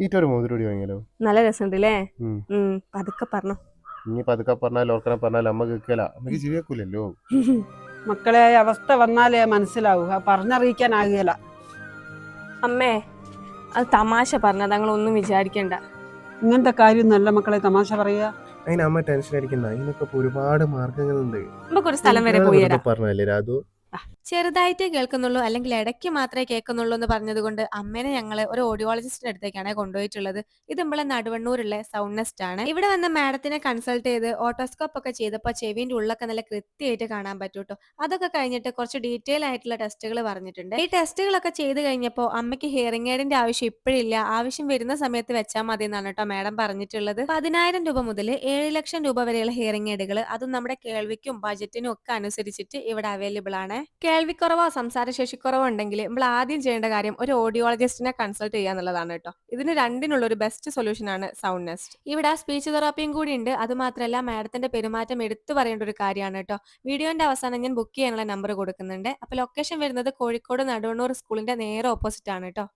ഈറ്റൊരു മോതിരൂടി വാങ്ങിയാലോ? നല്ല രസമുണ്ടല്ലേ? ഉം. പതുക്കെ പറഞ്ഞോ. ഇനി പതുക്കെ പറഞ്ഞാൽ ഓർക്കനെ പറഞ്ഞാൽ അമ്മ കേൾക്കല, അമ്മക്ക് ശരിയാക്കൂലല്ലോ. മക്കളെ അവസ്ഥ വന്നാലേ മനസ്സിലാവൂ, പറഞ്ഞറിയിക്കാനാകുകയില്ല. അമ്മേ, അത് തമാശ പറഞ്ഞ, തങ്ങളൊന്നും വിചാരിക്കണ്ട. ഇങ്ങനത്തെ കാര്യം നല്ല മക്കളെ തമാശ പറയുക. അതിന് അമ്മ ടെൻഷൻ അടിക്കണ്ട, അതിനൊക്കെ ഇപ്പൊ ഒരുപാട് മാർഗങ്ങളുണ്ട്. നമുക്കൊരു സ്ഥലം വരെ നിങ്ങള് പോയി വെറുതെ തരാം. പറഞ്ഞല്ലേ രാധു. ചെറുതായിട്ടേ കേൾക്കുന്നുള്ളൂ, അല്ലെങ്കിൽ ഇടയ്ക്ക് മാത്രമേ കേൾക്കുന്നുള്ളൂ എന്ന് പറഞ്ഞതുകൊണ്ട് അമ്മേനെ ഞങ്ങൾ ഒരു ഓഡിയോളജിസ്റ്റിന്റെ അടുത്തേക്കാണ് കൊണ്ടുപോയിട്ടുള്ളത്. ഇത് നമ്മളെ നടുവണ്ണൂരുള്ള സൗണ്ട് നെസ്റ്റ് ആണ്. ഇവിടെ വന്ന മാഡത്തിനെ കൺസൾട്ട് ചെയ്ത് ഓട്ടോസ്കോപ്പ് ഒക്കെ ചെയ്തപ്പോൾ ചെവിന്റെ ഉള്ളൊക്കെ നല്ല കൃത്യമായിട്ട് കാണാൻ പറ്റൂട്ടോ. അതൊക്കെ കഴിഞ്ഞിട്ട് കുറച്ച് ഡീറ്റെയിൽ ആയിട്ടുള്ള ടെസ്റ്റുകൾ പറഞ്ഞിട്ടുണ്ട്. ഈ ടെസ്റ്റുകളൊക്കെ ചെയ്ത് കഴിഞ്ഞപ്പോൾ അമ്മയ്ക്ക് ഹിയറിംഗ് എയ്ഡിന്റെ ആവശ്യം ഇപ്പോഴില്ല, ആവശ്യം വരുന്ന സമയത്ത് വെച്ചാൽ മതി എന്നാണ് കേട്ടോ മാഡം പറഞ്ഞിട്ടുള്ളത്. 10,000 രൂപ മുതൽ 7 ലക്ഷം രൂപ വരെയുള്ള ഹിയറിംഗ് എയ്ഡുകൾ, അതും നമ്മുടെ കേൾവിക്കും ബജറ്റിനും ഒക്കെ അനുസരിച്ചിട്ട് ഇവിടെ അവൈലബിൾ ആണ്. കേൾവിക്കുറവോ സംസാരശേഷിക്കുറവോ ഉണ്ടെങ്കിൽ നമ്മൾ ആദ്യം ചെയ്യേണ്ട കാര്യം ഒരു ഓഡിയോളജിസ്റ്റിനെ കൺസൾട്ട് ചെയ്യുക എന്നുള്ളതാണ് കേട്ടോ. ഇതിന് രണ്ടിനുള്ള ഒരു ബെസ്റ്റ് സൊല്യൂഷൻ ആണ് സൗണ്ട് നെസ്റ്റ്. ഇവിടെ സ്പീച്ച് തെറാപ്പിയും കൂടി ഉണ്ട്. അത് മാത്രമല്ല മാഡത്തിന്റെ പെരുമാറ്റം എടുത്തു പറയേണ്ട ഒരു കാര്യമാണ് കേട്ടോ. വീഡിയോന്റെ അവസാനം ഞാൻ ബുക്ക് ചെയ്യാനുള്ള നമ്പർ കൊടുക്കുന്നുണ്ട്. അപ്പൊ ലൊക്കേഷൻ വരുന്നത് കോഴിക്കോട് നടുവണ്ണൂർ സ്കൂളിന്റെ നേരെ ഓപ്പോസിറ്റ് ആണ് കേട്ടോ.